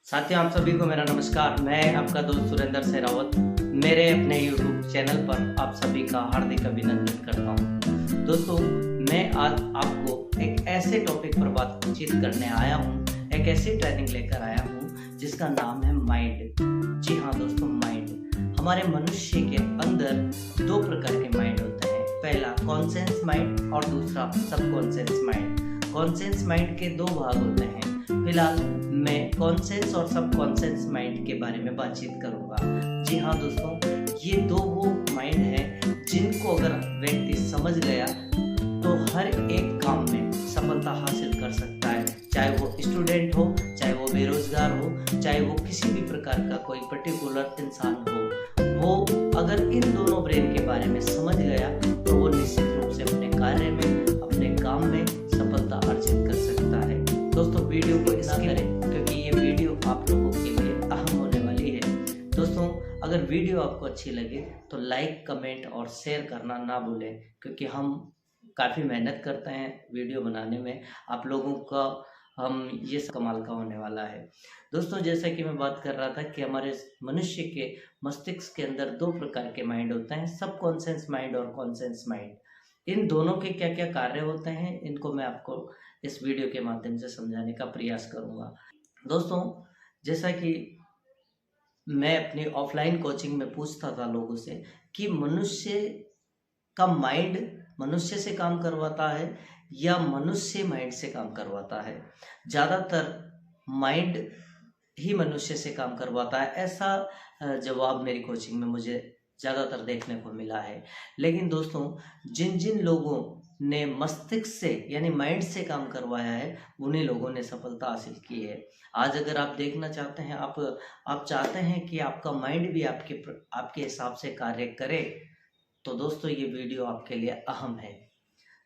साथियों, आप सभी को मेरा नमस्कार। मैं आपका दोस्त सुरेंद्र सहरावत मेरे अपने YouTube चैनल पर आप सभी का हार्दिक अभिनंदन करता हूं। दोस्तों, मैं आज आपको एक ऐसे टॉपिक पर बातचीत करने आया हूं, एक ऐसी ट्रेनिंग लेकर आया हूं जिसका नाम है माइंड। जी हाँ दोस्तों, माइंड। हमारे मनुष्य के अंदर दो प्रकार के माइंड होते हैं। पहला कॉन्शियस माइंड और दूसरा सबकॉन्शियस माइंड। कॉन्शियस माइंड के दो भाग होते हैं। फिलहाल मैं कॉन्शियस और सबकॉन्शियस माइंड के बारे में बातचीत करूंगा। जी हाँ दोस्तों, ये दो वो माइंड है जिनको अगर व्यक्ति समझ गया तो हर एक काम में सफलता हासिल कर सकता है। चाहे वो स्टूडेंट हो, चाहे वो बेरोजगार हो, चाहे वो किसी भी प्रकार का कोई पर्टिकुलर इंसान हो, वो अगर इन दोनों ब्रेन के बारे में समझ गया तो वो निश्चित रूप से अपने कार्य में, अपने काम में सफलता अर्जित कर सकता है। दोस्तों, वीडियो को ना करें क्योंकि ये वीडियो आप लोगों के लिए अहम होने वाली है। दोस्तों, अगर वीडियो आपको अच्छी लगे तो लाइक, कमेंट और शेयर करना ना भूलें, क्योंकि हम काफ़ी मेहनत करते हैं वीडियो बनाने में। आप लोगों का हम ये कमाल का होने वाला है। दोस्तों, जैसा कि मैं बात कर रहा था कि हमारे मनुष्य के मस्तिष्क के अंदर दो प्रकार के माइंड होते हैं, सबकॉन्शियस माइंड और कॉन्शियस माइंड। इन दोनों के क्या क्या कार्य होते हैं, इनको मैं आपको इस वीडियो के माध्यम से समझाने का प्रयास करूंगा। दोस्तों, जैसा कि मैं अपनी ऑफलाइन कोचिंग में पूछता था लोगों से कि मनुष्य का माइंड मनुष्य से काम करवाता है या मनुष्य माइंड से काम करवाता है। ज़्यादातर माइंड ही मनुष्य से काम करवाता है, ऐसा जवाब मेरी कोचिंग में मुझे ज़्यादातर देखने को मिला है। लेकिन दोस्तों, जिन जिन लोगों ने मस्तिष्क से यानी माइंड से काम करवाया है, उन्हीं लोगों ने सफलता हासिल की है। आज अगर आप देखना चाहते हैं, आप चाहते हैं कि आपका माइंड भी आपके हिसाब से कार्य करे, तो दोस्तों ये वीडियो आपके लिए अहम है।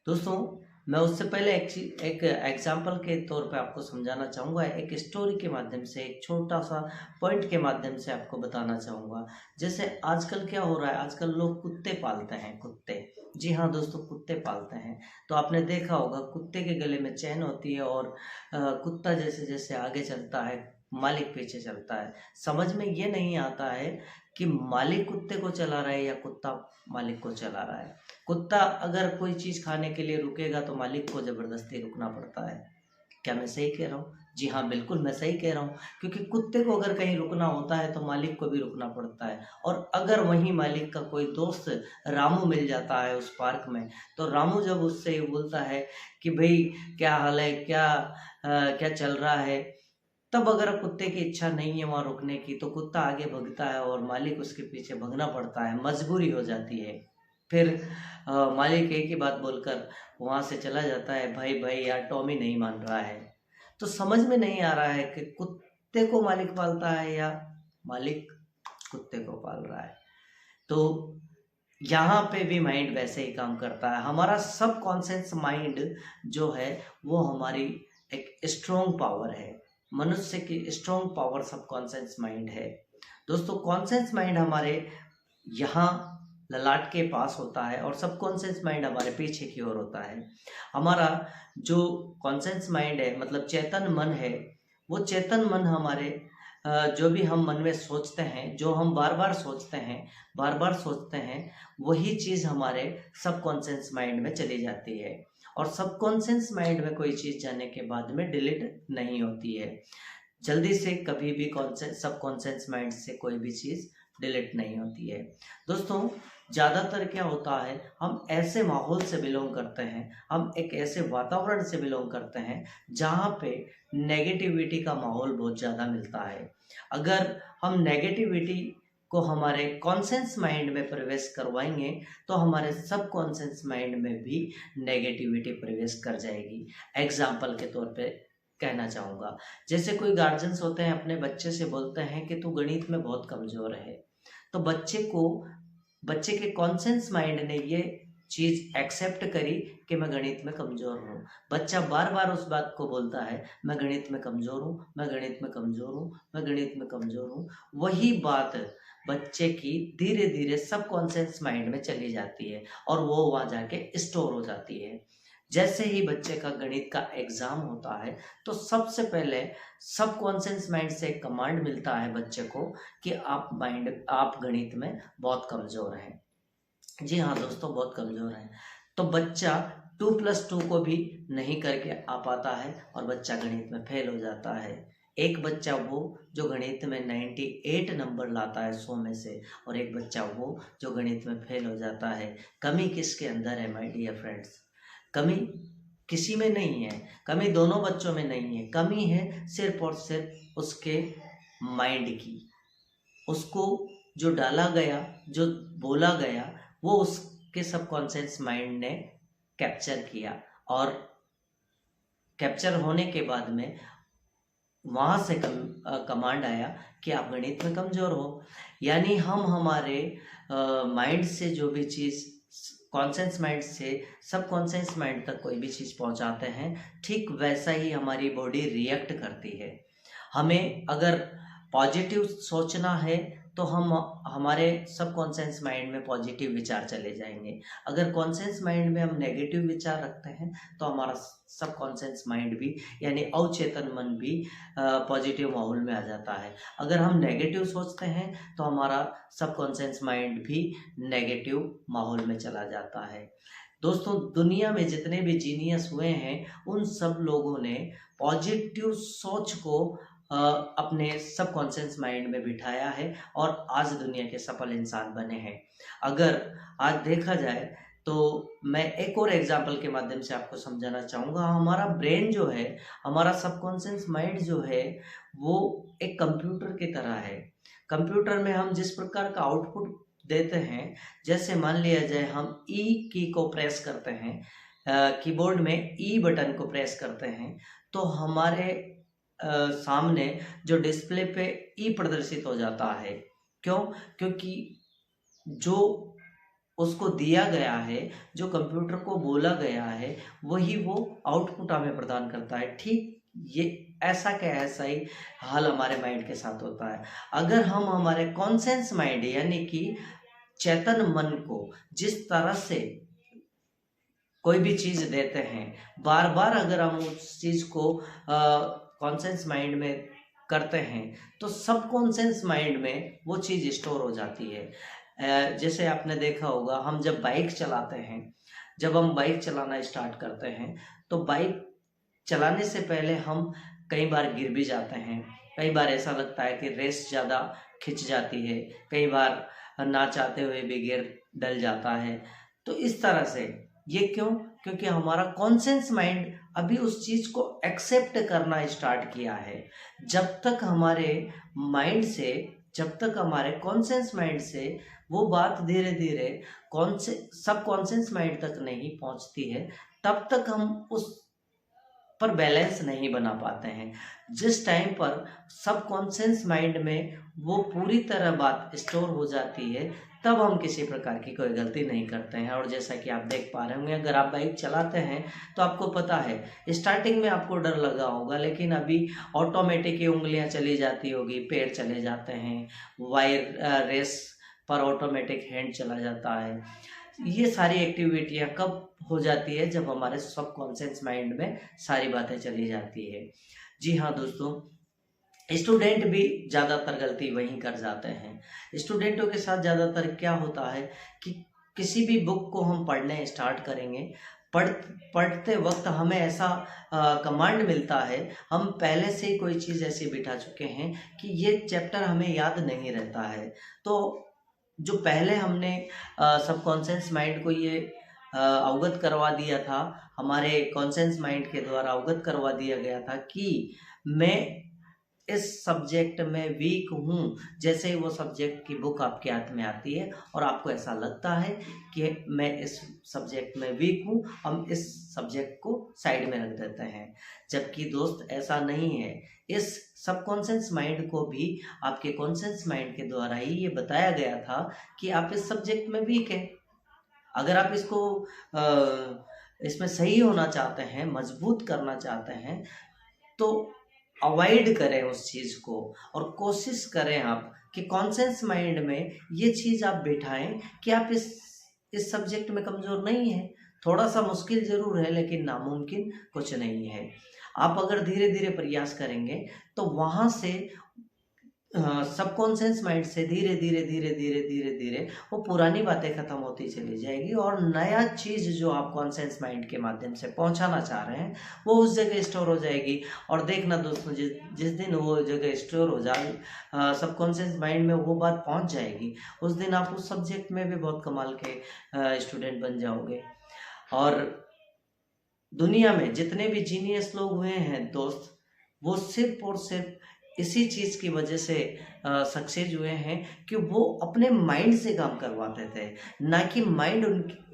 दोस्तों, मैं उससे पहले एक एग्जाम्पल के तौर पे आपको समझाना चाहूँगा, एक स्टोरी के माध्यम से, एक छोटा सा पॉइंट के माध्यम से आपको बताना चाहूँगा। जैसे आजकल क्या हो रहा है, आजकल लोग कुत्ते पालते हैं। कुत्ते, जी हाँ दोस्तों, कुत्ते पालते हैं। तो आपने देखा होगा कुत्ते के गले में चैन होती है और कुत्ता जैसे जैसे आगे चलता है, मालिक पीछे चलता है। समझ में ये नहीं आता है कि मालिक कुत्ते को चला रहा है या कुत्ता मालिक को चला रहा है। कुत्ता अगर कोई चीज़ खाने के लिए रुकेगा तो मालिक को ज़बरदस्ती रुकना पड़ता है। क्या मैं सही कह रहा हूँ? जी हाँ, बिल्कुल मैं सही कह रहा हूँ, क्योंकि कुत्ते को अगर कहीं रुकना होता है तो मालिक को भी रुकना पड़ता है। और अगर वहीं मालिक का कोई दोस्त रामू मिल जाता है उस पार्क में, तो रामू जब उससे बोलता है कि भाई क्या हाल है, क्या चल रहा है, तब अगर कुत्ते की इच्छा नहीं है वहाँ रुकने की तो कुत्ता आगे भगता है और मालिक उसके पीछे भगना पड़ता है, मजबूरी हो जाती है। फिर मालिक एक ही बात बोलकर वहाँ से चला जाता है, भाई भाई यार टॉमी नहीं मान रहा है। तो समझ में नहीं आ रहा है कि कुत्ते को मालिक पालता है या मालिक कुत्ते को पाल रहा है। तो यहाँ पे भी माइंड वैसे ही काम करता है। हमारा सबकॉन्शियस माइंड जो है वो हमारी एक स्ट्रॉन्ग पावर है। मनुष्य की स्ट्रॉन्ग पावर सबकॉन्शियस माइंड है। दोस्तों, कॉन्शियस माइंड हमारे यहाँ ललाट के पास होता है और सबकॉन्शियस माइंड हमारे पीछे की ओर होता है। हमारा जो कॉन्शियस माइंड है, मतलब चेतन मन है, वो चेतन मन हमारे जो भी हम मन में सोचते हैं, जो हम बार बार सोचते हैं, वही चीज़ हमारे सबकॉन्शियस माइंड में चली जाती है। और सबकॉन्शियस माइंड में कोई चीज़ जाने के बाद में डिलीट नहीं होती है। जल्दी से कभी भी सबकॉन्शियस माइंड से कोई भी चीज़ डिलीट नहीं होती है। दोस्तों, ज़्यादातर क्या होता है, हम ऐसे माहौल से बिलोंग करते हैं, हम एक ऐसे वातावरण से बिलोंग करते हैं जहाँ पे नेगेटिविटी का माहौल बहुत ज़्यादा मिलता है। अगर हम नेगेटिविटी को हमारे कॉन्शियस माइंड में प्रवेश करवाएंगे तो हमारे सबकॉन्शियस माइंड में भी नेगेटिविटी प्रवेश कर जाएगी। एग्जाम्पल के तौर पे कहना चाहूँगा, जैसे कोई गार्जियंस होते हैं, अपने बच्चे से बोलते हैं कि तू गणित में बहुत कमज़ोर है, तो बच्चे के कॉन्शियस माइंड ने ये चीज़ एक्सेप्ट करी कि मैं गणित में कमज़ोर हूँ। बच्चा बार बार उस बात को बोलता है, मैं गणित में कमज़ोर हूँ, मैं गणित में कमज़ोर हूँ, मैं गणित में कमज़ोर हूँ। वही बात बच्चे की धीरे धीरे सबकॉन्शियस माइंड में चली जाती है और वो वहाँ जाके स्टोर हो जाती है। जैसे ही बच्चे का गणित का एग्जाम होता है तो सबसे पहले सबकॉन्शियस माइंड से एक कमांड मिलता है बच्चे को कि आप गणित में बहुत कमजोर हैं। जी हाँ दोस्तों, बहुत कमजोर हैं। तो बच्चा 2+2 को भी नहीं करके आ पाता है और बच्चा गणित में फेल हो जाता है। एक बच्चा वो जो गणित में 98 नंबर लाता है 100 में से, और एक बच्चा वो जो गणित में फेल हो जाता है। कमी किसके अंदर है माय डियर फ्रेंड्स? कमी किसी में नहीं है, कमी दोनों बच्चों में नहीं है। कमी है सिर्फ और सिर्फ उसके माइंड की। उसको जो डाला गया, जो बोला गया, वो उसके सबकॉन्शियस माइंड ने कैप्चर किया, और कैप्चर होने के बाद में वहाँ से कमांड आया कि आप गणित में कमज़ोर हो। यानी हम हमारे माइंड से जो भी चीज़ कॉन्शियस माइंड से सबकॉन्शियस माइंड तक कोई भी चीज़ पहुँचाते हैं, ठीक वैसा ही हमारी बॉडी रिएक्ट करती है। हमें अगर पॉजिटिव सोचना है तो हम हमारे सबकॉन्शियस माइंड में पॉजिटिव विचार चले जाएंगे। अगर कॉन्शियस माइंड में हम नेगेटिव विचार रखते हैं तो हमारा सबकॉन्शियस माइंड भी यानी अवचेतन मन भी पॉजिटिव माहौल में आ जाता है। अगर हम नेगेटिव सोचते हैं तो हमारा सबकॉन्शियस माइंड भी नेगेटिव माहौल में चला जाता है। दोस्तों, दुनिया में जितने भी जीनियस हुए हैं उन सब लोगों ने पॉजिटिव सोच को अपने सबकॉन्शियस माइंड में बिठाया है और आज दुनिया के सफल इंसान बने हैं। अगर आज देखा जाए तो मैं एक और एग्जांपल के माध्यम से आपको समझाना चाहूँगा। हमारा ब्रेन जो है, हमारा सबकॉन्शियस माइंड जो है, वो एक कंप्यूटर की तरह है। कंप्यूटर में हम जिस प्रकार का आउटपुट देते हैं, जैसे मान लिया जाए हम ई की को प्रेस करते हैं, कीबोर्ड में ई बटन को प्रेस करते हैं, तो हमारे सामने जो डिस्प्ले पे ई प्रदर्शित हो जाता है। क्यों? क्योंकि जो उसको दिया गया है, जो कंप्यूटर को बोला गया है, वही वो आउटपुट हमें प्रदान करता है। ठीक ये ऐसा क्या ऐसा ही हाल हमारे माइंड के साथ होता है। अगर हम हमारे कॉन्शियस माइंड यानी कि चेतन मन को जिस तरह से कोई भी चीज देते हैं, बार बार अगर हम उस चीज को कॉन्शियस माइंड में करते हैं तो सबकॉन्शियस माइंड में वो चीज़ स्टोर हो जाती है। जैसे आपने देखा होगा, हम जब बाइक चलाते हैं, जब हम बाइक चलाना स्टार्ट करते हैं तो बाइक चलाने से पहले हम कई बार गिर भी जाते हैं। कई बार ऐसा लगता है कि रेस ज़्यादा खिंच जाती है, कई बार ना चाहते हुए भी गियर डल जाता है। तो इस तरह से ये क्यों? क्योंकि हमारा कॉन्शियस माइंड अभी उस चीज को एक्सेप्ट करना स्टार्ट किया है। जब तक हमारे माइंड से, जब तक हमारे कॉन्शियस माइंड से वो बात धीरे धीरे सबकॉन्शियस माइंड तक नहीं पहुंचती है, तब तक हम उस पर बैलेंस नहीं बना पाते हैं। जिस टाइम पर सबकॉन्शियस माइंड में वो पूरी तरह बात स्टोर हो जाती है, तब हम किसी प्रकार की कोई गलती नहीं करते हैं। और जैसा कि आप देख पा रहे होंगे, अगर आप बाइक चलाते हैं तो आपको पता है स्टार्टिंग में आपको डर लगा होगा, लेकिन अभी ऑटोमेटिक ही उंगलियां चली जाती होगी, पैर चले जाते हैं, वायर रेस पर ऑटोमेटिक हैंड चला जाता है। ये सारी एक्टिविटियां कब हो जाती है? जब हमारे सबकॉन्शियस माइंड में सारी बातें चली जाती है। जी हाँ दोस्तों, स्टूडेंट भी ज़्यादातर गलती वहीं कर जाते हैं। स्टूडेंटों के साथ ज़्यादातर क्या होता है कि किसी भी बुक को हम पढ़ने स्टार्ट करेंगे, पढ़ते वक्त हमें ऐसा कमांड मिलता है, हम पहले से ही कोई चीज़ ऐसी बिठा चुके हैं कि ये चैप्टर हमें याद नहीं रहता है। तो जो पहले हमने सबकॉन्शियस माइंड को ये अवगत करवा दिया था, हमारे कॉन्शियस माइंड के द्वारा अवगत करवा दिया गया था कि मैं इस सब्जेक्ट में वीक हूँ। जैसे ही वो सब्जेक्ट की बुक आपके हाथ में आती है और आपको ऐसा लगता है कि मैं इस सब्जेक्ट में वीक हूँ, हम इस सब्जेक्ट को साइड में रख देते हैं। जबकि दोस्त ऐसा नहीं है। इस सबकॉन्शियस माइंड को भी आपके कॉन्शियस माइंड के द्वारा ही ये बताया गया था कि आप इस सब्जेक्ट में वीक हैं। अगर आप इसको इसमें सही होना चाहते हैं, मजबूत करना चाहते हैं, तो अवॉइड करें उस चीज़ को और कोशिश करें आप कि कॉन्शियस माइंड में ये चीज़ आप बिठाएं कि आप इस सब्जेक्ट में कमज़ोर नहीं हैं, थोड़ा सा मुश्किल जरूर है, लेकिन नामुमकिन कुछ नहीं है। आप अगर धीरे धीरे प्रयास करेंगे तो वहां से सबकॉन्शियस माइंड से धीरे धीरे धीरे धीरे धीरे धीरे वो पुरानी बातें खत्म होती चली जाएगी और नया चीज जो आप कॉन्शियस माइंड के माध्यम से पहुंचाना चाह रहे हैं वो उस जगह स्टोर हो जाएगी। और देखना दोस्तों, जिस दिन वो जगह स्टोर हो जाए, सबकॉन्शियस माइंड में वो बात पहुंच जाएगी, उस दिन आप उस सब्जेक्ट में भी बहुत कमाल के स्टूडेंट बन जाओगे। और दुनिया में जितने भी जीनियस लोग हुए हैं दोस्त, वो सिर्फ और सिर्फ इसी चीज की वजह से सक्सेस हुए हैं कि वो अपने माइंड से काम करवाते थे, ना कि माइंड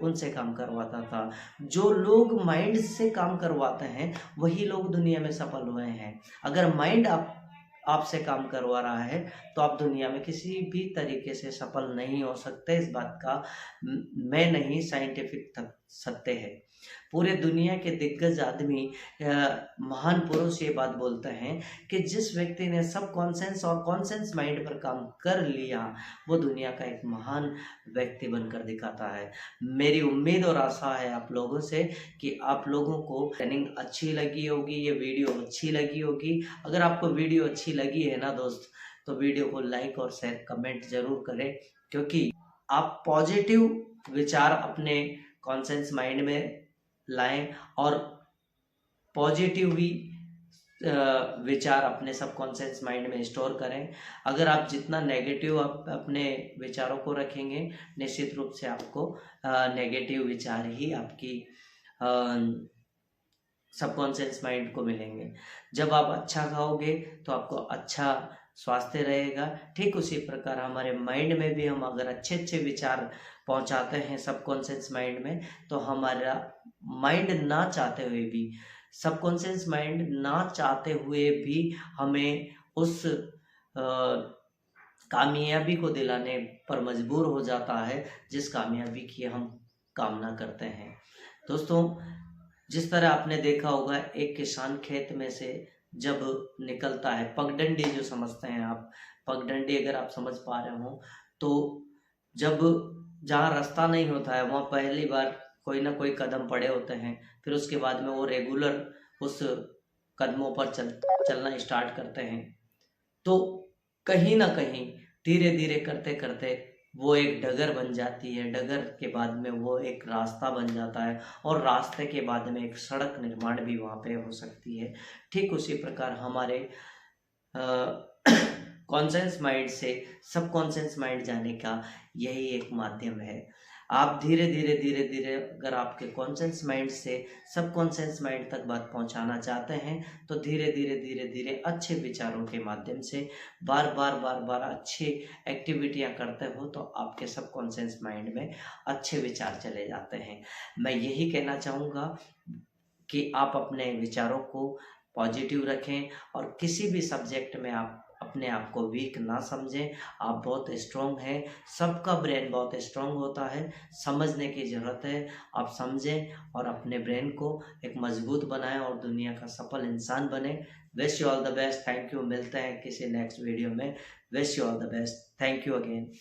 उनसे काम करवाता था। जो लोग माइंड से काम करवाते हैं वही लोग दुनिया में सफल हुए हैं। अगर माइंड आपसे काम करवा रहा है तो आप दुनिया में किसी भी तरीके से सफल नहीं हो सकते। इस बात का मैं नहीं, साइंटिफिक सत्य है। पूरे दुनिया के दिग्गज आदमी, महान पुरुष ये बात बोलते हैं कि जिस व्यक्ति ने सब कॉन्शियस और कॉन्शियस माइंड पर काम कर लिया वो दुनिया का एक महान व्यक्ति बनकर दिखाता है। मेरी उम्मीद और आशा है आप लोगों से कि आप लोगों को ट्रेनिंग अच्छी लगी होगी, ये वीडियो अच्छी लगी होगी। अगर आपको वीडियो अच्छी लगी है ना दोस्त, तो वीडियो को लाइक और शेयर कमेंट जरूर करें, क्योंकि आप पॉजिटिव विचार अपने कॉन्शियस माइंड में लाएं और पॉजिटिव भी विचार अपने सबकॉन्शियस माइंड में स्टोर करें। अगर आप जितना नेगेटिव आप अपने विचारों को रखेंगे, निश्चित रूप से आपको नेगेटिव विचार ही आपकी सबकॉन्शियस माइंड को मिलेंगे। जब आप अच्छा खाओगे तो आपको अच्छा स्वास्थ्य रहेगा। ठीक उसी प्रकार हमारे माइंड में भी हम अगर अच्छे अच्छे विचार पहुंचाते हैं सबकॉन्शियस माइंड में, तो हमारा माइंड ना चाहते हुए भी, सबकॉन्शियस माइंड ना चाहते हुए भी हमें उस कामयाबी को दिलाने पर मजबूर हो जाता है जिस कामयाबी की हम कामना करते हैं। दोस्तों, जिस तरह आपने देखा होगा, एक किसान खेत में से जब निकलता है, पगडंडी जो समझते हैं आप, पगडंडी अगर आप समझ पा रहे हो, तो जब जहाँ रास्ता नहीं होता है वहाँ पहली बार कोई ना कोई कदम पड़े होते हैं, फिर उसके बाद में वो रेगुलर उस कदमों पर चलना स्टार्ट करते हैं, तो कहीं ना कहीं धीरे धीरे करते करते वो एक डगर बन जाती है। डगर के बाद में वो एक रास्ता बन जाता है और रास्ते के बाद में एक सड़क निर्माण भी वहाँ पे हो सकती है। ठीक उसी प्रकार हमारे कॉन्शियस माइंड से सबकॉन्शियस माइंड जाने का यही एक माध्यम है। आप धीरे धीरे धीरे धीरे अगर आपके कॉन्शियस माइंड से सबकॉन्शियस माइंड तक बात पहुंचाना चाहते हैं तो धीरे धीरे धीरे धीरे अच्छे विचारों के माध्यम से बार बार अच्छी एक्टिविटियां करते हो तो आपके सबकॉन्शियस माइंड में अच्छे विचार चले जाते हैं। मैं यही कहना चाहूँगा कि आप अपने विचारों को पॉजिटिव रखें और किसी भी सब्जेक्ट में आप अपने आप को वीक ना समझें। आप बहुत स्ट्रॉन्ग हैं, सबका ब्रेन बहुत स्ट्रॉन्ग होता है, समझने की ज़रूरत है। आप समझें और अपने ब्रेन को एक मजबूत बनाएं और दुनिया का सफल इंसान बने। Wish you all the best. Thank you. मिलते हैं किसी नेक्स्ट वीडियो में। Wish you all the best. Thank you again.